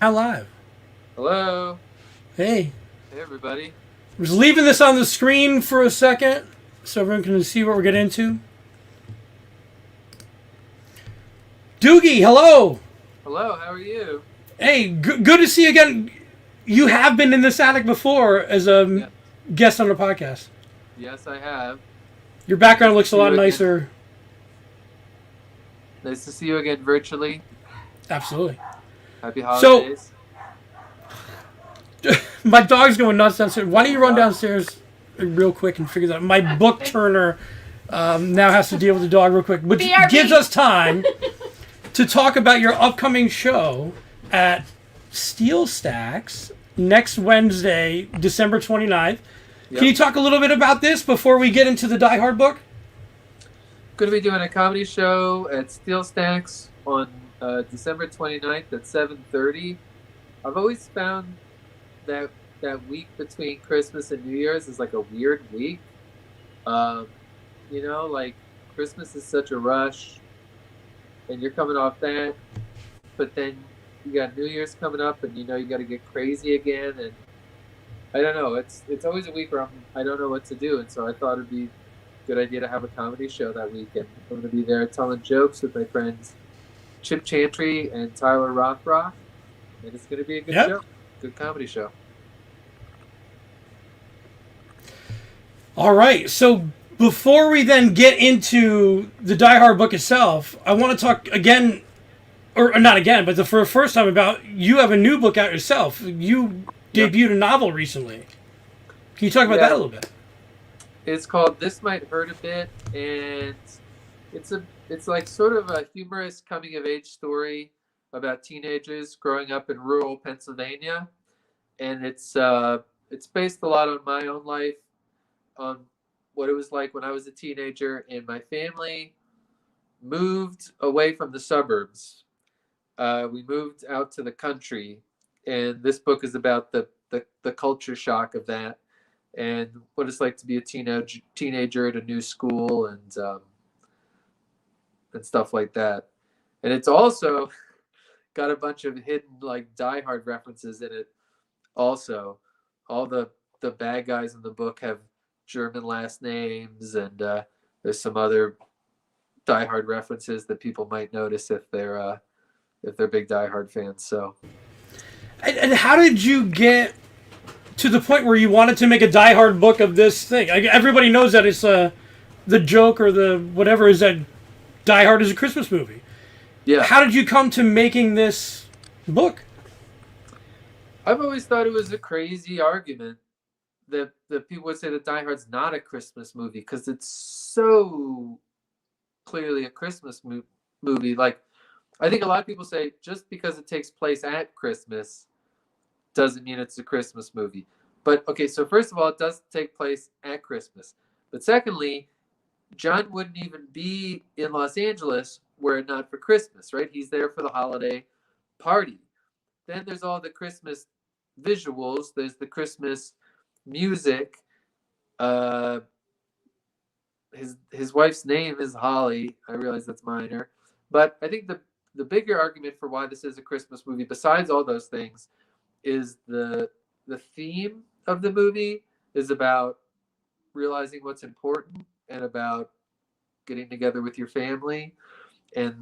Now live. Hello. Hey, Hey, everybody. I was leaving this on the screen for a second so everyone can see what we're getting into. Doogie, hello. Hello, how are you? Hey, good to see you again. You have been in this attic before as a Yeah. guest on the podcast. Yes, I have. Your background Nice to looks a see lot you again. nicer. Nice to see you again virtually. Absolutely. Happy So, holidays. my dog's going nuts downstairs. Why don't you run Dog. downstairs real quick and figure that out? My book turner now has to deal with the dog real quick, which BRB. gives us time to talk about your upcoming show at Steel Stacks next Wednesday, December 29th. Yep. Can you talk a little bit about this before we get into the Die Hard book? Going to be doing a comedy show at Steel Stacks on December 29th at 7:30. I've always found that week between Christmas and New Year's is like a weird week. Um, like Christmas is such a rush, and you're coming off that, but then you got New Year's coming up, and you got to get crazy again, and I don't know. It's always a week where I don't know what to do, and so I thought it'd be a good idea to have a comedy show that weekend. I'm going to be there telling jokes with my friends Chip Chantry and Tyler Rothrock, and it's going to be a good Yep. show, good comedy show. All right. So before we then get into the Die Hard book itself, I want to talk again, or not again, but for the first time about you have a new book out yourself. You Yep. debuted a novel recently. Can you talk about Yeah. that a little bit? It's called This Might Hurt a Bit, and it's like sort of a humorous coming of age story about teenagers growing up in rural Pennsylvania, and it's based a lot on my own life, on what it was like when I was a teenager, and my family moved away from the suburbs. We moved out to the country, and this book is about the culture shock of that and what it's like to be a teenager at a new school and stuff like that. And it's also got a bunch of hidden like Die Hard references in it. Also, all the bad guys in the book have German last names, and there's some other Die Hard references that people might notice if they're big Die Hard fans. So And how did you get to the point where you wanted to make a Die Hard book of this thing? Like, everybody knows that it's the joke or the whatever is that Die Hard is a Christmas movie. yeah, How did you come to making this book? I've always thought it was a crazy argument that people would say that Die Hard's not a Christmas movie because it's so clearly a Christmas movie. Like, I think a lot of people say just because it takes place at Christmas doesn't mean it's a Christmas movie. But okay, so first of all, it does take place at Christmas. But secondly, John wouldn't even be in Los Angeles were it not for Christmas, right? He's there for the holiday party. Then there's all the Christmas visuals. There's the Christmas music. Uh, his wife's name is Holly. I realize that's minor, but I think the bigger argument for why this is a Christmas movie, besides all those things, is the theme of the movie is about realizing what's important and about getting together with your family, and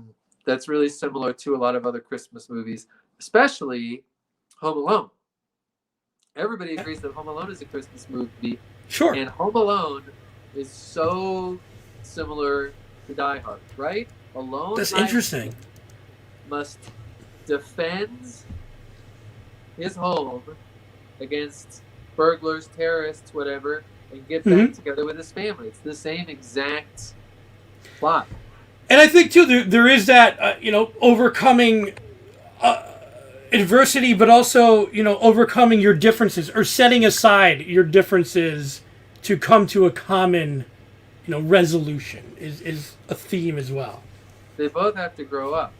that's really similar to a lot of other Christmas movies, especially Home Alone. Everybody agrees that Home Alone is a Christmas movie, Sure. and Home Alone is so similar to Die Hard, right? Alone That's Knight interesting. must defend his home against burglars, terrorists, whatever, and get back together with his family. It's the same exact plot. And I think too there is that overcoming adversity, but also overcoming your differences or setting aside your differences to come to a common resolution is a theme as well, They both have to grow up.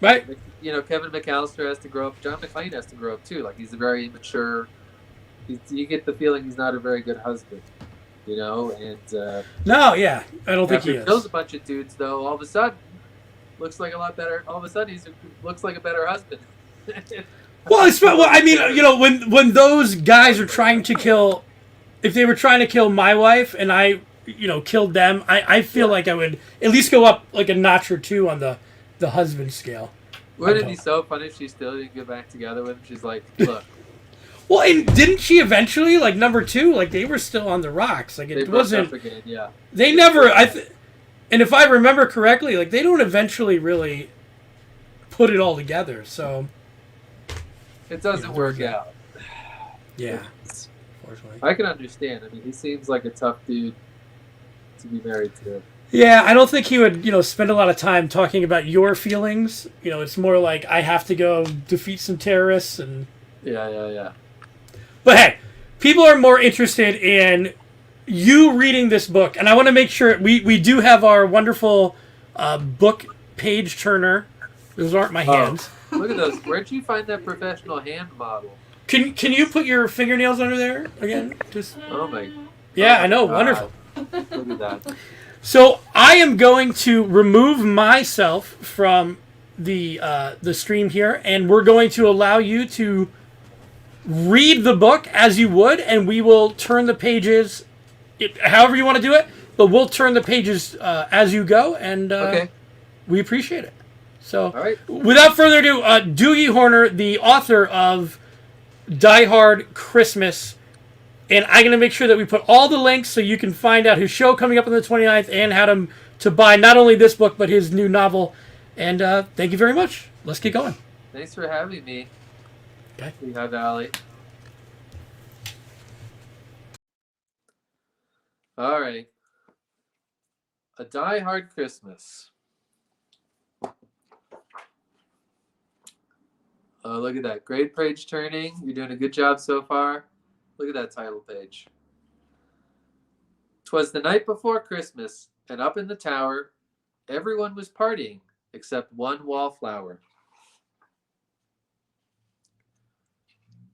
right? Like, Kevin McAllister has to grow up. John McClane has to grow up too. Like, he's a very immature. You get the feeling he's not a very good husband, and No, yeah, I don't think after he he kills is. a bunch of dudes, though, all of a sudden looks like a lot better. All of a sudden, looks like a better husband. Well, I mean, when those guys are trying to kill, if they were trying to kill my wife and I, killed them, I feel Yeah. like I would at least go up like a notch or two on the husband scale. Wouldn't it be so funny if she still didn't get back together with him? She's like, look, Well, and didn't she eventually, like number two, like they were still on the rocks. Like they it broke up wasn't. again. Yeah. They never. And if I remember correctly, like they don't eventually really put it all together. So It doesn't work out. yeah, unfortunately. I can understand. I mean, he seems like a tough dude to be married to. Yeah, I don't think he would, spend a lot of time talking about your feelings. It's more like I have to go defeat some terrorists and. Yeah. But hey, people are more interested in you reading this book, and I want to make sure we do have our wonderful book page turner. Those aren't my hands. Look at those. Where'd you find that professional hand model? Can you put your fingernails under there again? Just Oh my. yeah, oh I know, God. wonderful. Look at that. So I am going to remove myself from the stream here, and we're going to allow you to read the book as you would, and we will turn the pages, however you want to do it. But we'll turn the pages as you go, and Okay. we appreciate it. So, All right. without further ado, Doogie Horner, the author of Die Hard Christmas. And I'm going to make sure that we put all the links so you can find out his show coming up on the 29th and how to buy not only this book, but his new novel. And thank you very much. Let's get going. Thanks for having me. Okay. Lehigh Valley. All right. A Die Hard Christmas. Look at that. Great page turning. You're doing a good job so far. Look at that title page. 'Twas the night before Christmas, and up in the tower, everyone was partying except one wallflower.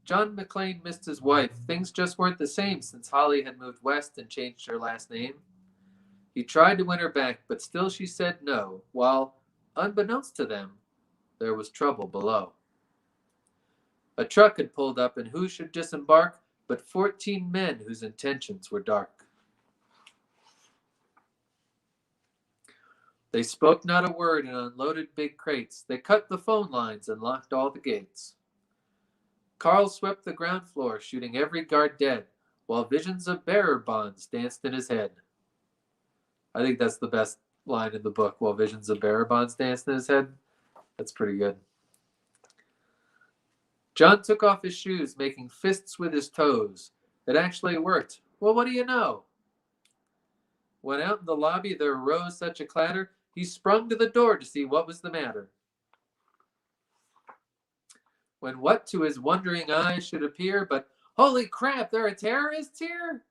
John McClane missed his wife. Things just weren't the same since Holly had moved west and changed her last name. He tried to win her back, but still she said no, while, unbeknownst to them, there was trouble below. A truck had pulled up, and who should disembark but 14 men whose intentions were dark. They spoke not a word and unloaded big crates. They cut the phone lines and locked all the gates. Carl swept the ground floor, shooting every guard dead, while visions of bearer bonds danced in his head. I think that's the best line in the book, while visions of bearer bonds danced in his head. That's pretty good. John took off his shoes, making fists with his toes. It actually worked. Well, what do you know? When out in the lobby there arose such a clatter, he sprung to the door to see what was the matter. When what to his wondering eyes should appear but, holy crap, there are terrorists here?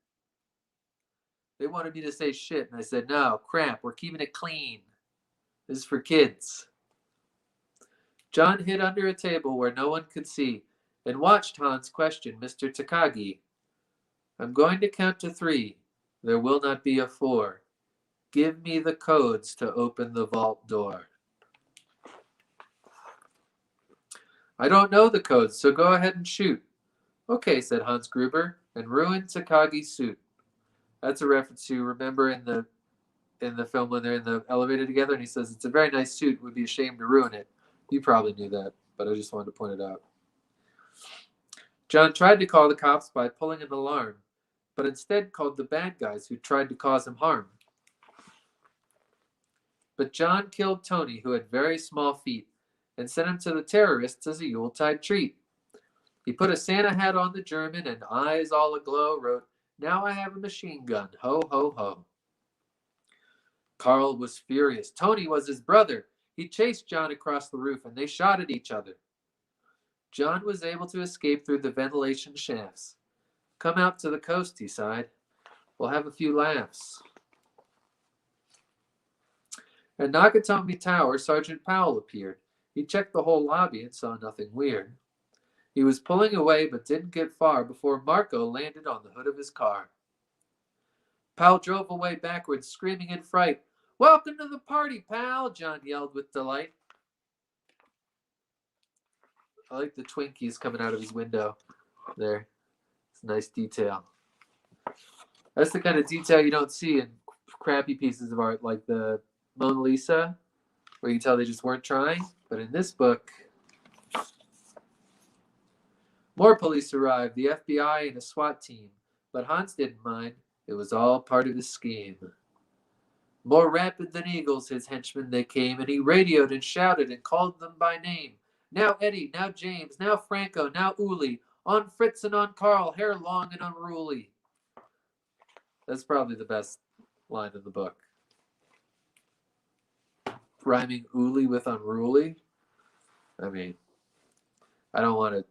They wanted me to say shit, and I said, no, crap, we're keeping it clean. This is for kids. John hid under a table where no one could see and watched Hans question Mr. Takagi. I'm going to count to 3. There will not be a 4. Give me the codes to open the vault door. I don't know the codes, so go ahead and shoot. Okay, said Hans Gruber, and ruined Takagi's suit. That's a reference to, remember in the film when they're in the elevator together, and he says, it's a very nice suit, would be ashamed to ruin it. You probably knew that, but I just wanted to point it out. John tried to call the cops by pulling an alarm, but instead called the bad guys who tried to cause him harm. But John killed Tony, who had very small feet, and sent him to the terrorists as a Yuletide treat. He put a Santa hat on the German and, eyes all aglow, wrote, now I have a machine gun, ho, ho, ho. Carl was furious. Tony was his brother. He chased John across the roof, and they shot at each other. John was able to escape through the ventilation shafts. Come out to the coast, he sighed. We'll have a few laughs. At Nakatomi Tower, Sergeant Powell appeared. He checked the whole lobby and saw nothing weird. He was pulling away but didn't get far before Marco landed on the hood of his car. Powell drove away backwards, screaming in fright. Welcome to the party, pal, John yelled with delight. I like the Twinkies coming out of his window there. It's a nice detail. That's the kind of detail you don't see in crappy pieces of art like the Mona Lisa, where you can tell they just weren't trying. But in this book, more police arrived, the FBI and a SWAT team. But Hans didn't mind. It was all part of his scheme. More rapid than eagles, his henchmen they came, and he radioed and shouted and called them by name. Now Eddie, now James, now Franco, now Uli, on Fritz and on Carl, hair long and unruly. That's probably the best line in the book. Rhyming Uli with unruly. I mean, I don't want to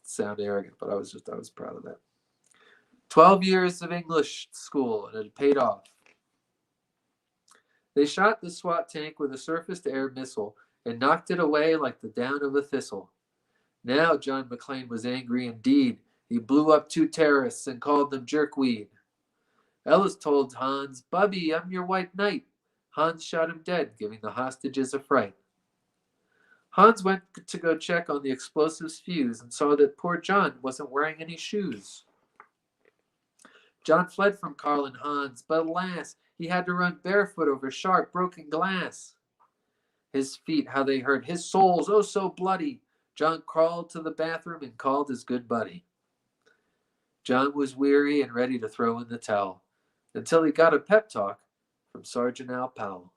sound arrogant, but I was proud of that. 12 years of English school, and it paid off. They shot the SWAT tank with a surface-to-air missile and knocked it away like the down of a thistle. Now John McClane was angry indeed. He blew up 2 terrorists and called them jerkweed. Ellis told Hans, "Bubby, I'm your white knight." Hans shot him dead, giving the hostages a fright. Hans went to go check on the explosives fuse and saw that poor John wasn't wearing any shoes. John fled from Carl and Hans, but alas, he had to run barefoot over sharp, broken glass. His feet, how they hurt, his soles, oh so bloody. John crawled to the bathroom and called his good buddy. John was weary and ready to throw in the towel, until he got a pep talk from Sergeant Al Powell.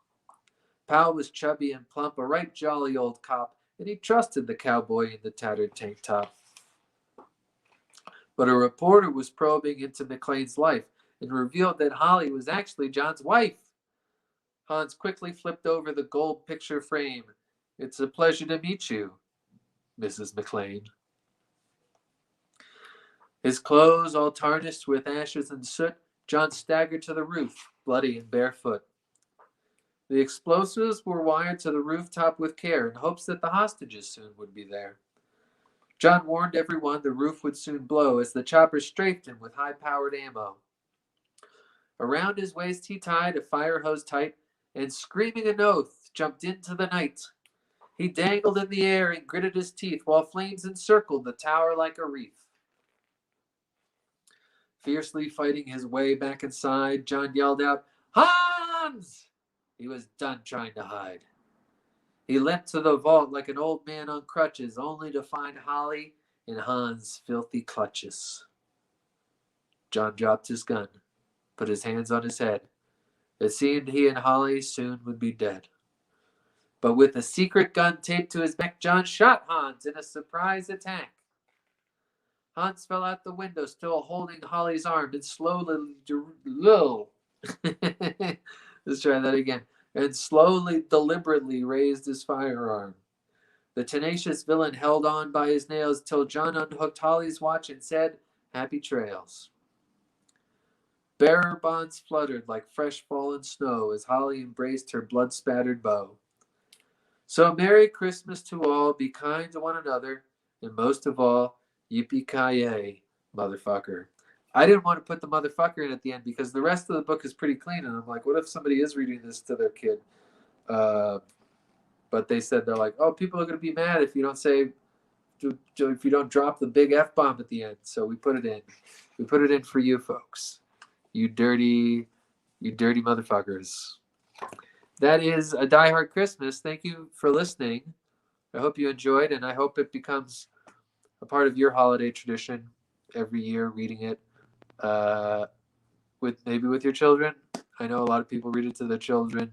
Powell was chubby and plump, a right jolly old cop, and he trusted the cowboy in the tattered tank top. But a reporter was probing into McClane's life and revealed that Holly was actually John's wife. Hans quickly flipped over the gold picture frame. "It's a pleasure to meet you, Mrs. McClane." His clothes all tarnished with ashes and soot, John staggered to the roof, bloody and barefoot. The explosives were wired to the rooftop with care in hopes that the hostages soon would be there. John warned everyone the roof would soon blow as the chopper strafed him with high-powered ammo. Around his waist he tied a fire hose tight, and screaming an oath, jumped into the night. He dangled in the air and gritted his teeth while flames encircled the tower like a wreath. Fiercely fighting his way back inside, John yelled out, "Hans!" He was done trying to hide. He limped to the vault like an old man on crutches, only to find Holly in Hans' filthy clutches. John dropped his gun, put his hands on his head. It seemed he and Holly soon would be dead. But with a secret gun taped to his neck, John shot Hans in a surprise attack. Hans fell out the window, still holding Holly's arm, and slowly, let's try that again, and slowly, deliberately raised his firearm. The tenacious villain held on by his nails till John unhooked Holly's watch and said, "Happy trails." Bearer bonds fluttered like fresh fallen snow as Holly embraced her blood-spattered bow. So Merry Christmas to all, be kind to one another, and most of all, yippee-ki-yay, motherfucker. I didn't want to put the motherfucker in at the end because the rest of the book is pretty clean, and I'm like, what if somebody is reading this to their kid? But they said, they're like, oh, people are going to be mad if you don't say, if you don't drop the big F-bomb at the end. So we put it in. We put it in for you folks. You dirty motherfuckers. That is A Die Hard Christmas. Thank you for listening. I hope you enjoyed, and I hope it becomes a part of your holiday tradition every year, reading it with your children. I know a lot of people read it to their children.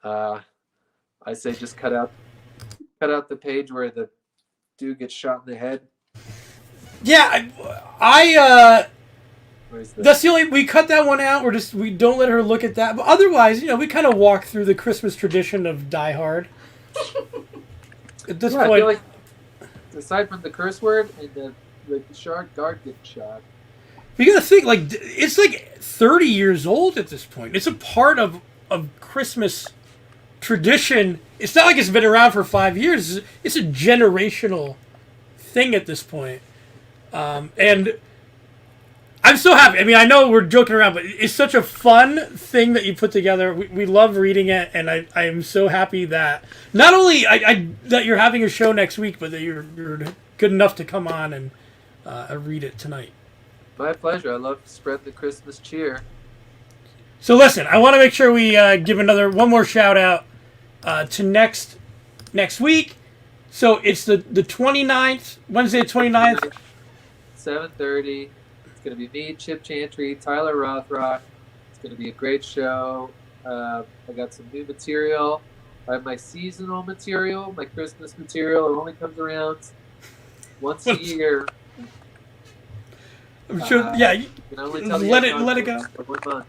I say just cut out the page where the dude gets shot in the head. Yeah, that's the only, we cut that one out. We don't let her look at that. But otherwise, we kind of walk through the Christmas tradition of Die Hard. At this point, I feel like aside from the curse word and the shark guard getting shot, you gotta think it's like 30 years old at this point. It's a part of Christmas tradition. It's not like it's been around for 5 years. It's a generational thing at this point. And I'm so happy. I mean, I know we're joking around, but it's such a fun thing that you put together. We love reading it, and I am so happy that not only that you're having a show next week, but that you're good enough to come on and read it tonight. My pleasure. I love to spread the Christmas cheer. So listen, I want to make sure we give one more shout out to next week. So it's the 29th, Wednesday the 29th. 7:30. It's going to be me, Chip Chantry, Tyler Rothrock. It's going to be a great show. I got some new material. I have my seasonal material, my Christmas material. It only comes around once a year. I'm sure. Yeah. You can only tell let it go. For 1 month.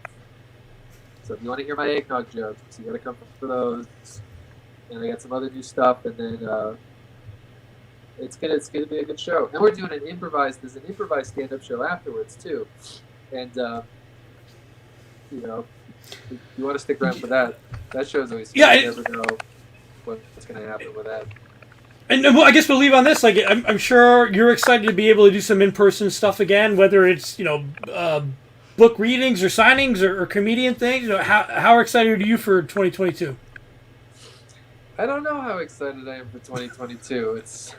So if you want to hear my eggnog jokes, you got to come for those. And I got some other new stuff, and then it's gonna be a good show. And we're doing there's an improvised stand-up show afterwards too. And if you want to stick around for that. That show's always fun. You never know what's gonna happen with that. And I guess we'll leave on this. Like, I'm sure you're excited to be able to do some in-person stuff again, whether it's book readings or signings or comedian things. How excited are you for 2022? I don't know how excited I am for 2022. It's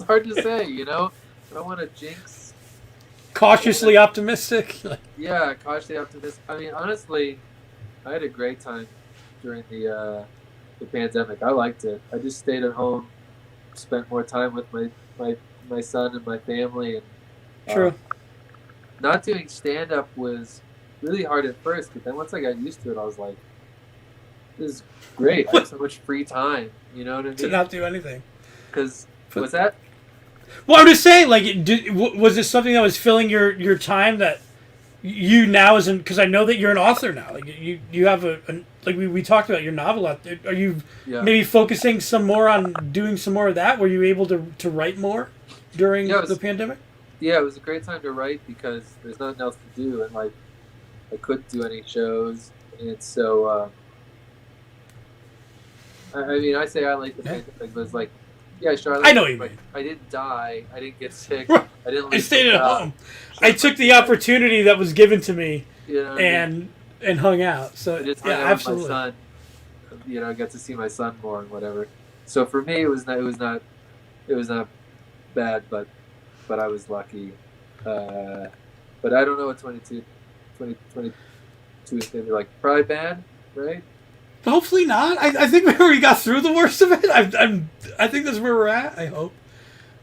hard to say, I don't want to jinx. Cautiously optimistic. Yeah, cautiously optimistic. I mean, honestly, I had a great time during the pandemic. I liked it. I just stayed at home, spent more time with my son and my family, and True. Not doing stand-up was really hard at first, but then once I got used to it, I was like, this is great. I have so much free time. You know what I mean? To not do anything. Because, what's that? Well, I'm just saying, was this something that was filling your time that you now isn't? Because I know that you're an author now. Like you have we talked about your novel out there. Are you maybe focusing some more on doing some more of that? Were you able to write more during the pandemic? Yeah, it was a great time to write because there's nothing else to do, and I couldn't do any shows, and so I say I like the pandemic, but it's like, yeah, sure. I know you mean. I didn't die. I didn't get sick. Right. I stayed at home. I took the opportunity that was given to me, and hung out. So I just hung out absolutely. With my son. I got to see my son more and whatever. So for me, it was not bad, but I was lucky. But I don't know what 2022 is going to be like. Probably bad, right? Hopefully not. I think we got through the worst of it. I think that's where we're at. I hope.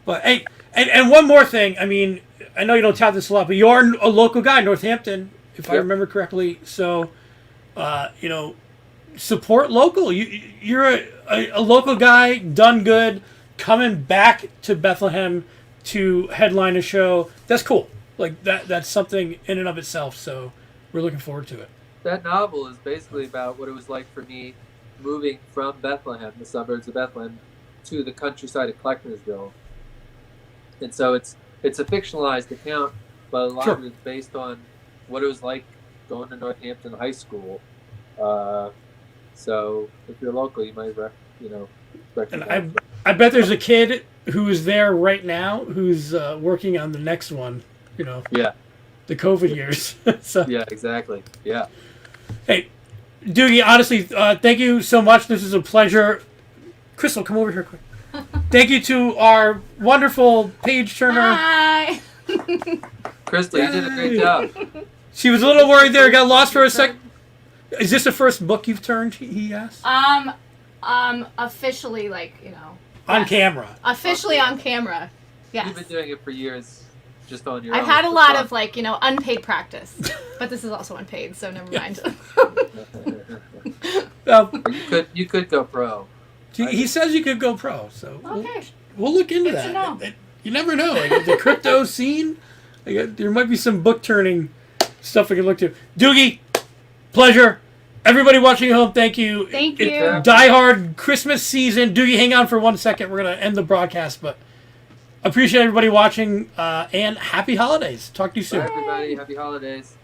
But hey, and one more thing. I mean, I know you don't tout this a lot, but you are a local guy, Northampton, if I remember correctly. So, support local. You're a local guy, done good, coming back to Bethlehem to headline a show. That's cool. Like that's something in and of itself. So we're looking forward to it. That novel is basically about what it was like for me moving from Bethlehem, the suburbs of Bethlehem, to the countryside of Klecknersville. And so it's a fictionalized account, but a lot of it is based on what it was like going to Northampton High School. So if you're local, you might recognize. And I bet there's a kid who is there right now who's working on the next one. Yeah. The COVID years. So. Yeah, exactly. Yeah. Hey, Doogie, honestly, thank you so much. This is a pleasure. Crystal, come over here quick. Thank you to our wonderful page turner. Hi. Crystal, you did a great job. She was a little worried there. Got lost for a sec. Is this the first book you've turned? He asked. Officially, on camera. Officially on camera. Yes. You've been doing it for years. Just on your I've own. had a lot of unpaid practice, but this is also unpaid, so never mind. You could go pro. He says you could go pro, so okay. we'll look into Good that. to know. You never know. The crypto scene, there might be some book turning stuff we can look to. Doogie, pleasure. Everybody watching at home, thank you. Thank you. Die Hard Christmas season. Doogie, hang on for 1 second. We're going to end the broadcast, but appreciate everybody watching, and happy holidays. Talk to you soon. Bye, everybody. Happy holidays.